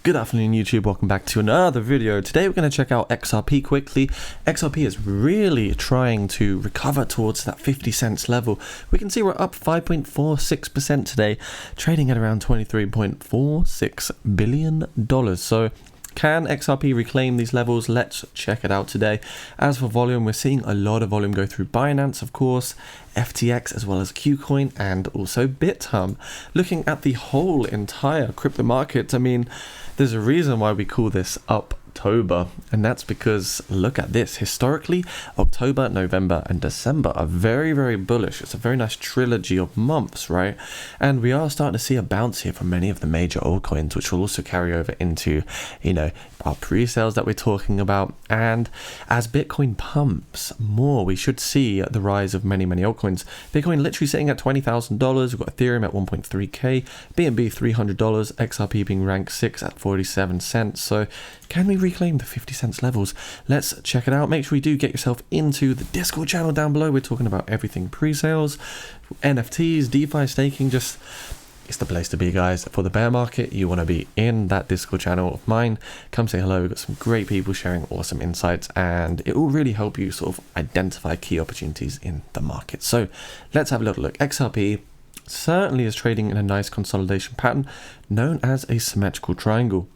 Good afternoon YouTube, welcome back to another video. Today we're going to check out XRP quickly. XRP is really trying to recover towards that 50 cents level. We can see we're up 5.46% today, trading at around $23.46 billion. So can XRP reclaim these levels? Let's check it out today. As for volume, we're seeing a lot of volume go through Binance, of course, FTX, as well as KuCoin, and also Bithumb. Looking at the whole entire crypto market, I mean, there's a reason why we call this Uptober, and that's because look at this. Historically, October, November, and December are very, very bullish. It's a very nice trilogy of months, right? And we are starting to see a bounce here from many of the major altcoins, which will also carry over into, our pre-sales that we're talking about. And as Bitcoin pumps more, we should see the rise of many altcoins. Bitcoin literally sitting at $20,000. We've got Ethereum at 1.3k, BNB $300, XRP being ranked 6 at 47 cents. So can we reclaim the 50 cents levels? Let's check it out. Make sure you do get yourself into the Discord channel down below. We're talking about everything pre-sales, NFTs, DeFi, staking. It's the place to be, guys. For the bear market, you want to be in that Discord channel of mine. Come say hello. We've got some great people sharing awesome insights, and it will really help you sort of identify key opportunities in the market. So let's have a little look. XRP certainly is trading in a nice consolidation pattern known as a symmetrical triangle.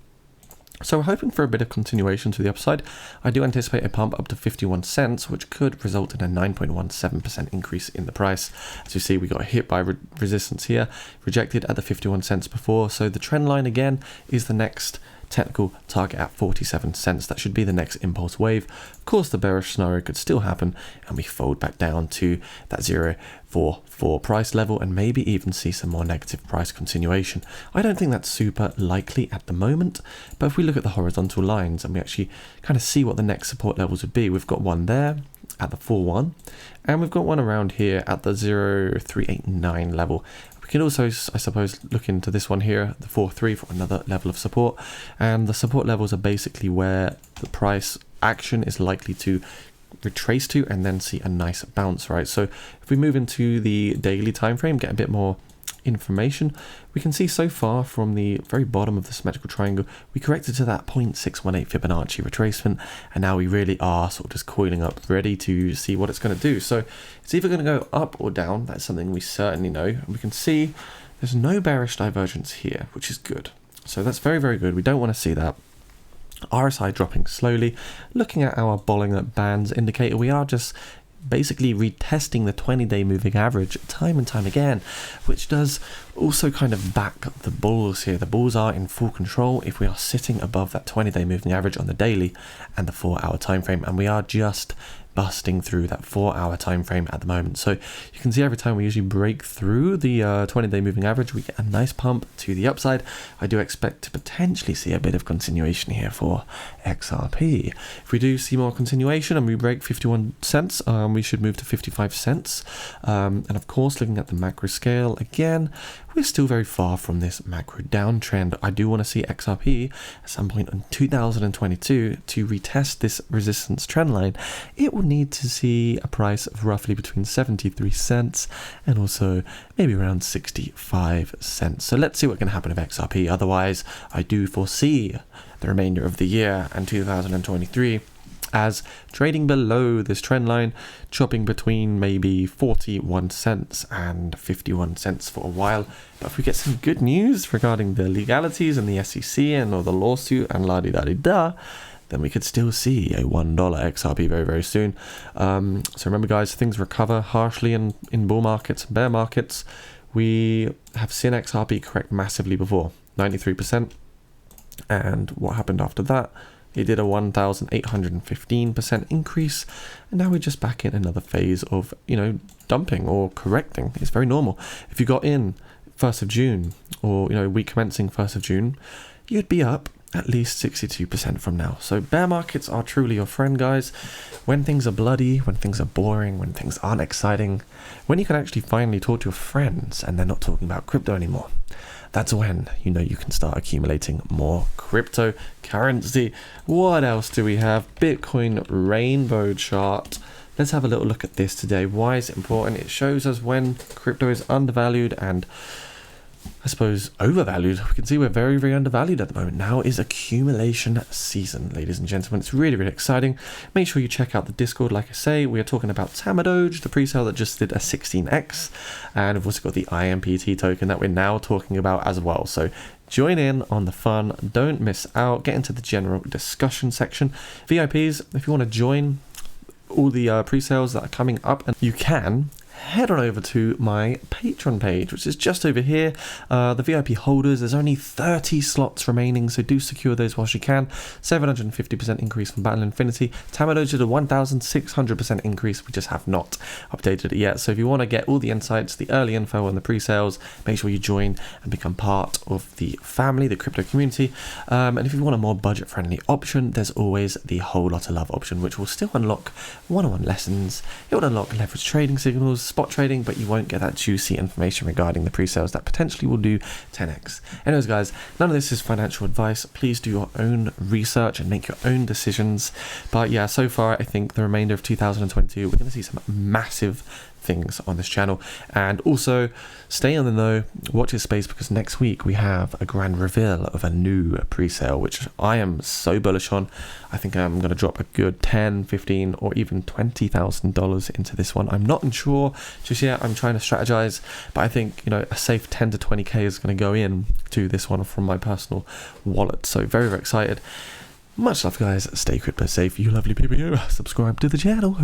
So we're hoping for a bit of continuation to the upside. I do anticipate a pump up to 51 cents, which could result in a 9.17% increase in the price. As you see, we got hit by resistance here, rejected at the 51 cents before. So the trend line again is the next technical target at 47 cents. That should be the next impulse wave. Of course, the bearish scenario could still happen and we fold back down to that 0.44 price level and maybe even see some more negative price continuation. I don't think that's super likely at the moment, but if we look at the horizontal lines and we actually kind of see what the next support levels would be, we've got one there at the 4.1 and we've got one around here at the 0.389 level. We can also, I suppose, look into this one here, the 4.3, for another level of support. And the support levels are basically where the price action is likely to retrace to and then see a nice bounce, right? So if we move into the daily time frame, get a bit more information, we can see so far from the very bottom of the symmetrical triangle, we corrected to that 0.618 Fibonacci retracement, and now we really are sort of just coiling up, ready to see what it's going to do. So it's either going to go up or down. That's something we certainly know, and we can see there's no bearish divergence here, which is good. So that's very, very good. We don't want to see that. RSI dropping slowly. Looking at our Bollinger Bands indicator, we are just basically retesting the 20-day moving average time and time again, which does also kind of back up the bulls here. The bulls are in full control if we are sitting above that 20-day moving average on the daily and the 4-hour time frame, and we are just busting through that 4-hour time frame at the moment. So you can see every time we usually break through the 20-day moving average, we get a nice pump to the upside. I do expect to potentially see a bit of continuation here for XRP. If we do see more continuation and we break 51 cents, we should move to 55 cents. And of course, looking at the macro scale again, we're still very far from this macro downtrend. I do want to see XRP at some point in 2022 to retest this resistance trend line. It will need to see a price of roughly between 73 cents and also maybe around 65 cents. So let's see what can happen with XRP. Otherwise, I do foresee the remainder of the year and 2023 as trading below this trend line, chopping between maybe 41 cents and 51 cents for a while. But if we get some good news regarding the legalities and the SEC and or the lawsuit and la-di-da-di-da, then we could still see a $1 XRP very, very soon. So remember, guys, things recover harshly in bull markets and bear markets. We have seen XRP correct massively before, 93%. And what happened after that? It did a 1,815% increase, and now we're just back in another phase of, dumping or correcting. It's very normal. If you got in 1st of June or, week commencing 1st of June, you'd be up at least 62% from now. So bear markets are truly your friend, guys. When things are bloody, when things are boring, when things aren't exciting, when you can actually finally talk to your friends and they're not talking about crypto anymore, that's when you can start accumulating more cryptocurrency. What else do we have? Bitcoin rainbow chart. Let's have a little look at this today. Why is it important? It shows us when crypto is undervalued and I suppose, overvalued. We can see we're very, very undervalued at the moment. Now is accumulation season, ladies and gentlemen. It's really, really exciting. Make sure you check out the Discord. Like I say, we are talking about Tamadoge, the pre-sale that just did a 16x. And we've also got the IMPT token that we're now talking about as well. So join in on the fun. Don't miss out. Get into the general discussion section. VIPs, if you want to join all the pre-sales that are coming up, and you can head on over to my Patreon page, which is just over here. The VIP holders, there's only 30 slots remaining, so do secure those whilst you can. 750% increase from Battle Infinity. Tamadoge did a 1600% increase. We just have not updated it yet. So if you want to get all the insights, the early info on the pre-sales, make sure you join and become part of the family, the crypto community. And if you want a more budget-friendly option, there's always the Whole Lot of Love option, which will still unlock one-on-one lessons. It will unlock leverage trading signals, spot trading, but you won't get that juicy information regarding the pre-sales that potentially will do 10x. Anyways, guys, none of this is financial advice. Please do your own research and make your own decisions. But yeah, so far, I think the remainder of 2022, we're going to see some massive things on this channel. And also stay on the know, watch this space, because next week we have a grand reveal of a new pre-sale, which I am so bullish on. I think I'm going to drop a good 10, 15 or even $20,000 into this one. I'm not sure just yet. I'm trying to strategize, but I think, you know, a safe 10 to 20k is going to go in to this one from my personal wallet. So very, very excited. Much love, guys. Stay crypto safe, you lovely people here. Subscribe to the channel.